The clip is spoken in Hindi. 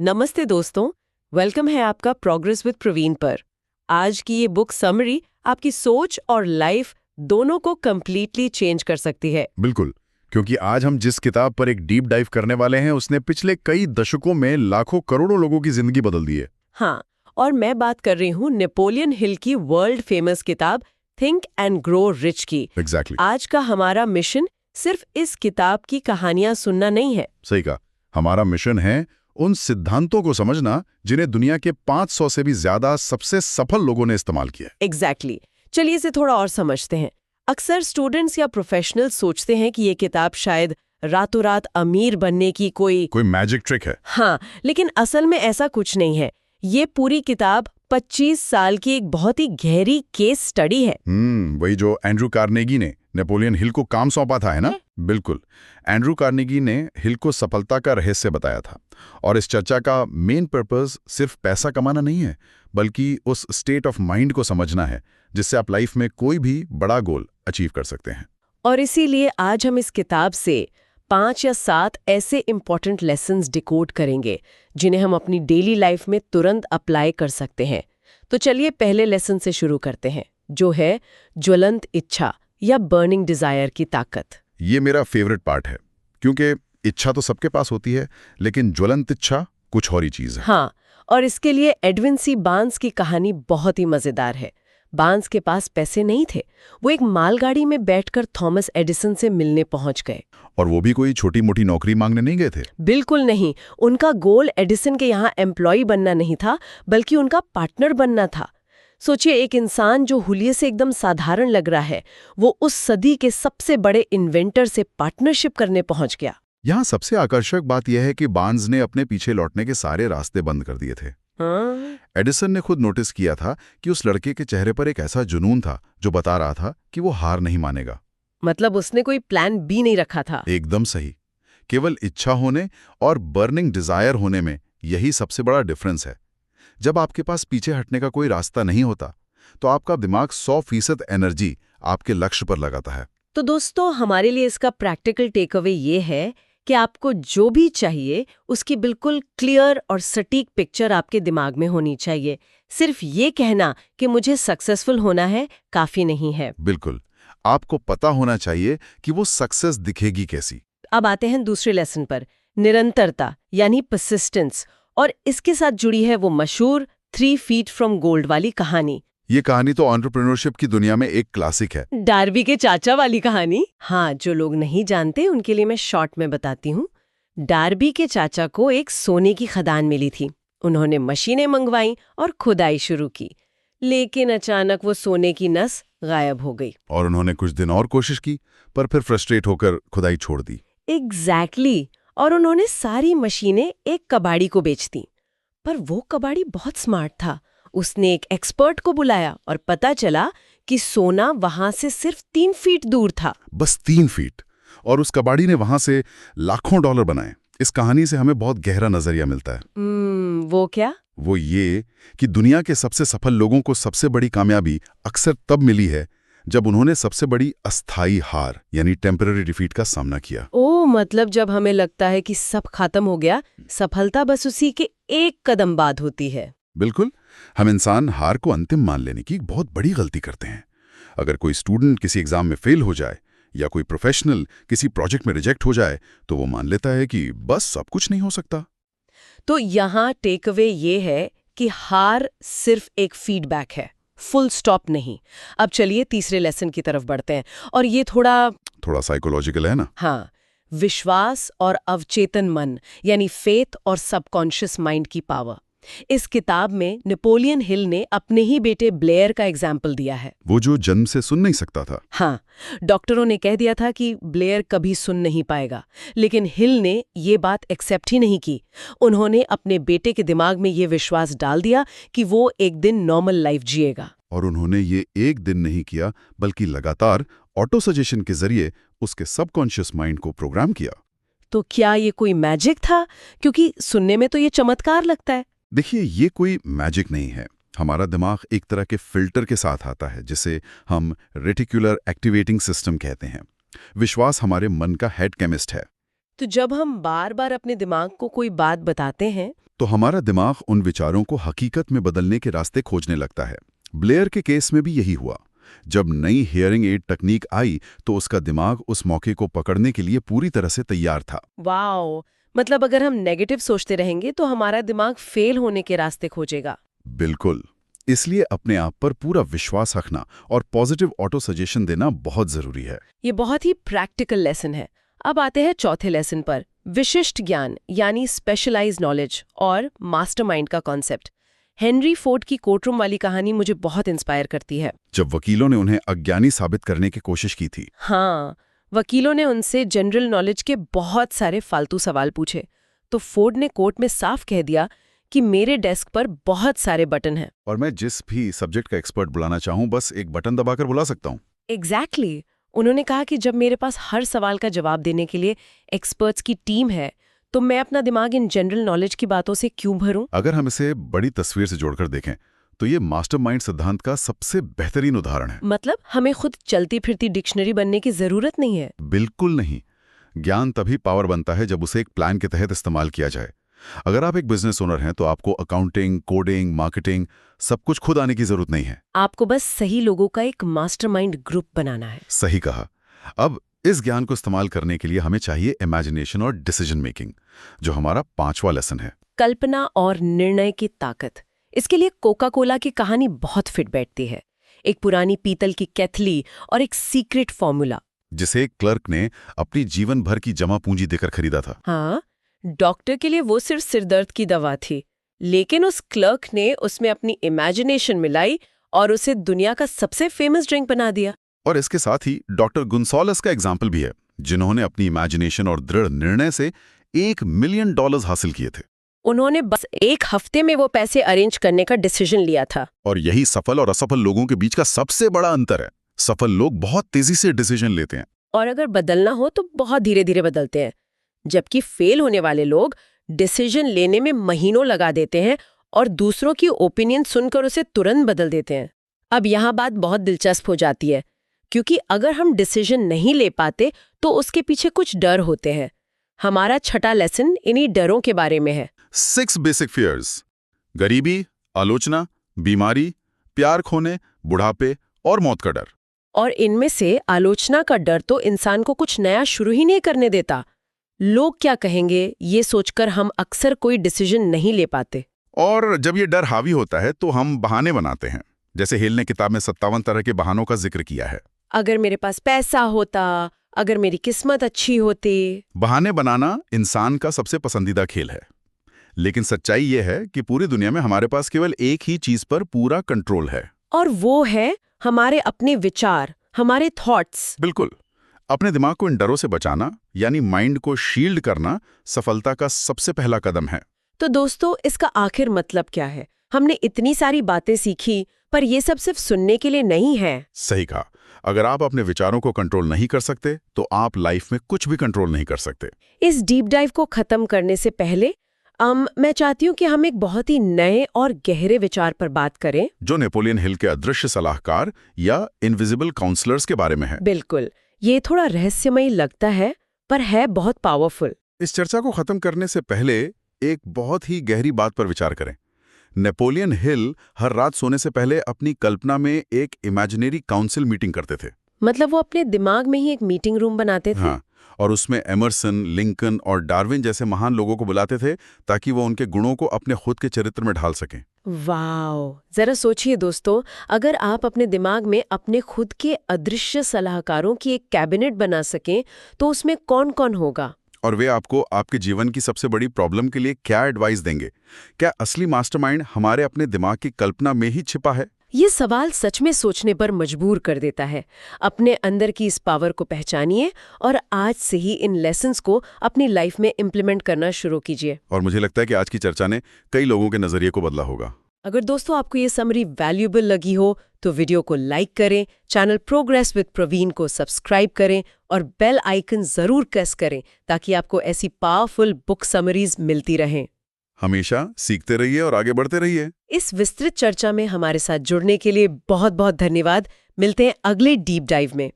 नमस्ते दोस्तों, वेलकम है आपका प्रोग्रेस विद प्रवीण पर। आज की ये बुक समरी आपकी सोच और लाइफ दोनों को कंप्लीटली चेंज कर सकती है। बिल्कुल, क्योंकि आज हम जिस किताब पर एक डीप डाइव करने वाले हैं उसने पिछले कई दशकों में लाखों करोड़ों लोगों की जिंदगी बदल दी है। हाँ, और मैं बात कर रही हूँ नेपोलियन हिल की वर्ल्ड फेमस किताब थिंक एंड ग्रो रिच की। एग्जैक्टली। आज का हमारा मिशन सिर्फ इस किताब की कहानियां सुनना नहीं है। सही कहा। हमारा मिशन है उन सिद्धांतों को समझना जिन्हें दुनिया के 500 से भी ज्यादा सबसे सफल लोगों ने इस्तेमाल किया है। एग्जैक्टली। चलिए इसे थोड़ा और समझते हैं। अक्सर स्टूडेंट्स या प्रोफेशनल्स सोचते हैं कि ये किताब शायद रातों रात अमीर बनने की कोई मैजिक ट्रिक है। हाँ, लेकिन असल में ऐसा कुछ नहीं है। ये पूरी किताब 25 साल की एक बहुत ही गहरी केस स्टडी है। वही जो एंड्रू कार्नेगी ने नेपोलियन हिल को काम सौंपा था, है ना? बिल्कुल। एंड्रू कार्नेगी ने हिल को सफलता का रहस्य बताया था, और इस चर्चा का मेन पर्पस सिर्फ पैसा कमाना नहीं है, बल्कि उस स्टेट ऑफ माइंड को समझना है जिससे आप लाइफ में कोई भी बड़ा गोल अचीव कर सकते हैं। और इसीलिए आज हम इस किताब से 5 या 7 ऐसे इंपॉर्टेंट लेसन्स डिकोड करेंगे जिन्हें हम अपनी डेली लाइफ में तुरंत अप्लाई कर सकते हैं। तो चलिए पहले लेसन से शुरू करते हैं, जो है ज्वलंत इच्छा या बर्निंग डिजायर की ताकत। ये मेरा फेवरेट पार्ट है, क्योंकि इच्छा तो सबके पास होती है, लेकिन ज्वलंत इच्छा कुछ और ही चीज है। हाँ, और इसके लिए एडविन सी बार्न्स की कहानी बहुत ही मजेदार है। बार्न्स के पास पैसे नहीं थे। वो एक मालगाड़ी में बैठकर थॉमस एडिसन से मिलने पहुंच गए। और वो भी कोई छोटी मोटी नौकरी मांगने नहीं गए थे। बिल्कुल नहीं। उनका गोल एडिसन के यहाँ एम्प्लॉय बनना नहीं था, बल्कि उनका पार्टनर बनना था। सोचिए, एक इंसान जो हुलिये से एकदम साधारण लग रहा है, वो उस सदी के सबसे बड़े इन्वेंटर से पार्टनरशिप करने पहुंच गया। यहाँ सबसे आकर्षक बात यह है कि बार्न्स ने अपने पीछे लौटने के सारे रास्ते बंद कर दिए थे। हाँ? एडिसन ने खुद नोटिस किया था कि उस लड़के के चेहरे पर एक ऐसा जुनून था जो बता रहा था कि वो हार नहीं मानेगा। मतलब उसने कोई प्लान बी नहीं रखा था। एकदम सही। केवल इच्छा होने और बर्निंग डिजायर होने में यही सबसे बड़ा डिफरेंस है। जब आपके पास पीछे हटने का कोई रास्ता नहीं होता, तो आपका दिमाग 100% एनर्जी आपके लक्ष्य पर लगाता है। तो दोस्तों, हमारे लिए इसका प्रैक्टिकल टेक अवे ये है कि आपको जो भी चाहिए उसकी बिल्कुल क्लियर और सटीक पिक्चर आपके दिमाग में होनी चाहिए। सिर्फ ये कहना कि मुझे सक्सेसफुल होना है काफी नहीं है। बिल्कुल, आपको पता होना चाहिए कि वो सक्सेस दिखेगी कैसी। अब आते हैं दूसरे लेसन पर, निरंतरता यानी परसिस्टेंस, और इसके साथ जुड़ी है वो मशहूर 3 फीट फ्रॉम गोल्ड वाली कहानी। ये कहानी तो एंटरप्रेन्योरशिप की दुनिया में एक क्लासिक है। डार्बी के चाचा वाली कहानी। हाँ, जो लोग नहीं जानते उनके लिए मैं शॉर्ट में बताती हूँ। डार्बी के चाचा को एक सोने की खदान मिली थी। उन्होंने मशीनें मंगवाई और खुदाई शुरू की, लेकिन अचानक वो सोने की नस गायब हो गई। और उन्होंने कुछ दिन और कोशिश की, पर फिर फ्रस्ट्रेट होकर खुदाई छोड़ दी। एग्जैक्टली। और उन्होंने सारी मशीनें एक कबाड़ी को बेच दी। पर वो कबाड़ी बहुत स्मार्ट था। उसने एक एक्सपर्ट को बुलाया और पता चला कि सोना वहां से सिर्फ 3 फीट दूर था। बस 3 फीट। और उस कबाड़ी ने वहां से लाखों डॉलर बनाए। इस कहानी से हमें बहुत गहरा नजरिया मिलता है। वो क्या? वो ये कि दुनिया के सबसे सफल लोगों को सबसे बड़ी कामयाबी अक्सर तब मिली है जब उन्होंने सबसे बड़ी अस्थाई हार यानी टेम्पररी डिफीट का सामना किया। मतलब जब हमें लगता है कि सब खत्म हो गया, सफलता बस उसी के एक कदम बाद होती है। बिल्कुल। हम इंसान हार को अंतिम मान लेने की बहुत बड़ी गलती करते हैं। अगर कोई स्टूडेंट किसी एग्जाम में फेल हो जाए या कोई प्रोफेशनल किसी प्रोजेक्ट में रिजेक्ट हो जाए, तो वो मान लेता है कि बस सब कुछ नहीं हो सकता। तो यहाँ टेक अवे ये है कि हार सिर्फ एक फीडबैक है, फुल स्टॉप नहीं। अब चलिए तीसरे लेसन की तरफ बढ़ते हैं, और ये थोड़ा साइकोलॉजिकल है ना। हाँ, विश्वास और अवचेतन मन यानी फेथ और सबकॉन्शियस माइंड की पावर। इस किताब में नेपोलियन हिल ने अपने ही बेटे ब्लेयर का एग्जाम्पल दिया है। वो जो जन्म से सुन नहीं सकता था। हाँ, डॉक्टरों ने कह दिया था कि ब्लेयर कभी सुन नहीं पाएगा, लेकिन हिल ने ये बात एक्सेप्ट ही नहीं की। उन्होंने अपने बेटे के दिमाग में ये विश्वास डाल दिया कि वो एक दिन नॉर्मल लाइफ जिएगा। और उन्होंने ये एक दिन नहीं किया, बल्कि लगातार ऑटो सजेशन के जरिए उसके सबकॉन्शियस माइंड को प्रोग्राम किया। तो क्या ये कोई मैजिक था? क्योंकि सुनने में तो ये चमत्कार लगता है। देखिए, ये कोई मैजिक नहीं है। हमारा दिमाग एक तरह के फिल्टर के साथ आता है, जिसे हम रेटिकुलर एक्टिवेटिंग सिस्टम कहते हैं। विश्वास हमारे मन का हेड केमिस्ट है। तो जब हम बार बार अपने दिमाग को कोई बात बताते हैं, तो हमारा दिमाग उन विचारों को हकीकत में बदलने के रास्ते खोजने लगता है। ब्लेयर के केस में भी यही हुआ। जब नई हियरिंग एड तकनीक आई तो उसका दिमाग उस मौके को पकड़ने के लिए पूरी तरह से तैयार था। वाओ, मतलब अगर हम नेगेटिव सोचते रहेंगे तो हमारा दिमाग फेल होने के रास्ते खोजेगा। बिल्कुल। इसलिए अपने आप पर पूरा विश्वास रखना और पॉजिटिव ऑटो सजेशन देना बहुत जरूरी है। ये बहुत ही प्रैक्टिकल लेसन है। अब आते हैं चौथे लेसन पर, विशिष्ट ज्ञान यानी स्पेशलाइज्ड नॉलेज और मास्टरमाइंड का कॉन्सेप्ट। हेनरी फोर्ड की कोर्टरूम वाली कहानी मुझे बहुत इंस्पायर करती है। जब वकीलों ने उन्हें अज्ञानी साबित करने की कोशिश की थी। हाँ, वकीलों ने उनसे जनरल नॉलेज के बहुत सारे फालतू सवाल पूछे, तो फोर्ड ने कोर्ट में साफ कह दिया कि मेरे डेस्क पर बहुत सारे बटन हैं और मैं जिस भी सब्जेक्ट का एक्सपर्ट बुलाना चाहूं बस एक बटन दबाकर बुला सकता हूं। एग्जैक्टली। उन्होंने कहा कि जब मेरे पास हर सवाल का जवाब देने के लिए एक्सपर्ट्स की टीम है तो मैं अपना दिमाग इन जनरल नॉलेज की बातों से क्यों भरूं? अगर हम इसे बड़ी तस्वीर से जोड़कर देखें तो ये मास्टरमाइंड सिद्धांत का सबसे बेहतरीन उदाहरण है। मतलब हमें खुद चलती फिरती डिक्शनरी बनने की जरूरत नहीं है। बिल्कुल नहीं। ज्ञान तभी पावर बनता है जब उसे एक प्लान के तहत इस्तेमाल किया जाए। अगर आप एक बिजनेस ओनर हैं तो आपको अकाउंटिंग, कोडिंग, मार्केटिंग सब कुछ खुद आने की जरूरत नहीं है। आपको बस सही लोगों का एक मास्टरमाइंड ग्रुप बनाना है। सही कहा। अब इस ज्ञान को इस्तेमाल करने के लिए हमें चाहिए इमेजिनेशन और डिसीजन मेकिंग, जो हमारा 5वां लेसन है। कल्पना और निर्णय की ताकत। इसके लिए कोका कोला की कहानी बहुत फिट बैठती है। एक पुरानी पीतल की केतली और एक सीक्रेट फॉर्मूला, जिसे एक क्लर्क ने अपनी जीवन भर की जमा पूंजी देकर खरीदा था। हाँ, डॉक्टर के लिए वो सिर्फ सिरदर्द की दवा थी, लेकिन उस क्लर्क ने उसमें अपनी इमेजिनेशन मिलाई और उसे दुनिया का सबसे फेमस ड्रिंक बना दिया। और इसके साथ ही डॉक्टर गुनसोलस का एग्जाम्पल भी है, जिन्होंने अपनी इमेजिनेशन और दृढ़ निर्णय से $1 मिलियन हासिल किए थे। उन्होंने बस एक हफ्ते में वो पैसे अरेंज करने का डिसीजन लिया था। और यही सफल और असफल लोगों के बीच का सबसे बड़ा अंतर है। सफल लोग बहुत तेजी से डिसीजन लेते हैं और अगर बदलना हो तो बहुत धीरे धीरे बदलते हैं, जबकि फेल होने वाले लोग डिसीजन लेने में महीनों लगा देते हैं और दूसरों की ओपिनियन सुनकर उसे तुरंत बदल देते हैं। अब यहाँ बात बहुत दिलचस्प हो जाती है, क्योंकि अगर हम डिसीजन नहीं ले पाते तो उसके पीछे कुछ डर होते हैं। हमारा छठा लेसन इन्हीं डरों के बारे में है। 6 बेसिक फियर्स। गरीबी, आलोचना, बीमारी, प्यार खोने, बुढ़ापे और मौत का डर। और इनमें से आलोचना का डर तो इंसान को कुछ नया शुरू ही नहीं करने देता। लोग क्या कहेंगे ये सोचकर हम अक्सर कोई डिसीजन नहीं ले पाते। और जब ये डर हावी होता है तो हम बहाने बनाते हैं, जैसे हेल ने किताब में 57 तरह के बहानों का जिक्र किया है। अगर मेरे पास पैसा होता, अगर मेरी किस्मत अच्छी होती। बहाने बनाना इंसान का सबसे पसंदीदा खेल है, लेकिन सच्चाई ये है कि पूरी दुनिया में हमारे पास केवल एक ही चीज पर पूरा कंट्रोल है, और वो है हमारे अपने विचार, हमारे थॉट्स। बिल्कुल। अपने दिमाग को इन डरों से बचाना यानी माइंड को शील्ड करना सफलता का सबसे पहला कदम है। तो दोस्तों, इसका आखिर मतलब क्या है? हमने इतनी सारी बातें सीखी, पर ये सब सिर्फ सुनने के लिए नहीं है। सही कहा। अगर आप अपने विचारों को कंट्रोल नहीं कर सकते तो आप लाइफ में कुछ भी कंट्रोल नहीं कर सकते। इस डीप डाइव को खत्म करने से पहले मैं चाहती हूँ कि हम एक बहुत ही नए और गहरे विचार पर बात करें, जो नेपोलियन हिल के अदृश्य सलाहकार या इनविजिबल काउंसलर्स के बारे में है। बिल्कुल। ये थोड़ा रहस्यमयी लगता है, पर है बहुत पावरफुल। इस चर्चा को खत्म करने से पहले एक बहुत ही गहरी बात पर विचार करें। नेपोलियन हिल हर रात सोने से पहले अपनी कल्पना में एक इमेजिनरी काउंसिल मीटिंग करते थे। मतलब वो अपने दिमाग में ही एक मीटिंग रूम बनाते थे। हाँ, और उसमें एमर्सन, लिंकन और डार्विन जैसे महान लोगों को बुलाते थे ताकि वो उनके गुणों को अपने खुद के चरित्र में ढाल सकें। वाओ, जरा सोचिए दोस्तों, अगर आप अपने दिमाग में अपने खुद के अदृश्य सलाहकारों की एक कैबिनेट बना सकें तो उसमें कौन कौन होगा? और वे आपको आपके जीवन की सबसे बड़ी प्रॉब्लम के लिए क्या एडवाइस देंगे? क्या असली मास्टरमाइंड हमारे अपने दिमाग की कल्पना में ही छिपा है? ये सवाल सच में सोचने पर मजबूर कर देता है। अपने अंदर की इस पावर को पहचानिए और आज से ही इन लेसन्स को अपनी लाइफ में इम्प्लीमेंट करना शुरू कीजिए। और मुझे लगता है कि आज की चर्चा ने कई लोगों के नजरिए को बदला होगा। अगर दोस्तों आपको ये समरी वैल्यूएबल लगी हो तो वीडियो को लाइक करें, चैनल प्रोग्रेस विद प्रवीण को सब्सक्राइब करें और बेल आइकन जरूर प्रेस करें ताकि आपको ऐसी पावरफुल बुक समरीज मिलती रहें। हमेशा सीखते रहिए और आगे बढ़ते रहिए। इस विस्तृत चर्चा में हमारे साथ जुड़ने के लिए बहुत बहुत धन्यवाद। मिलते हैं अगले डीप डाइव में।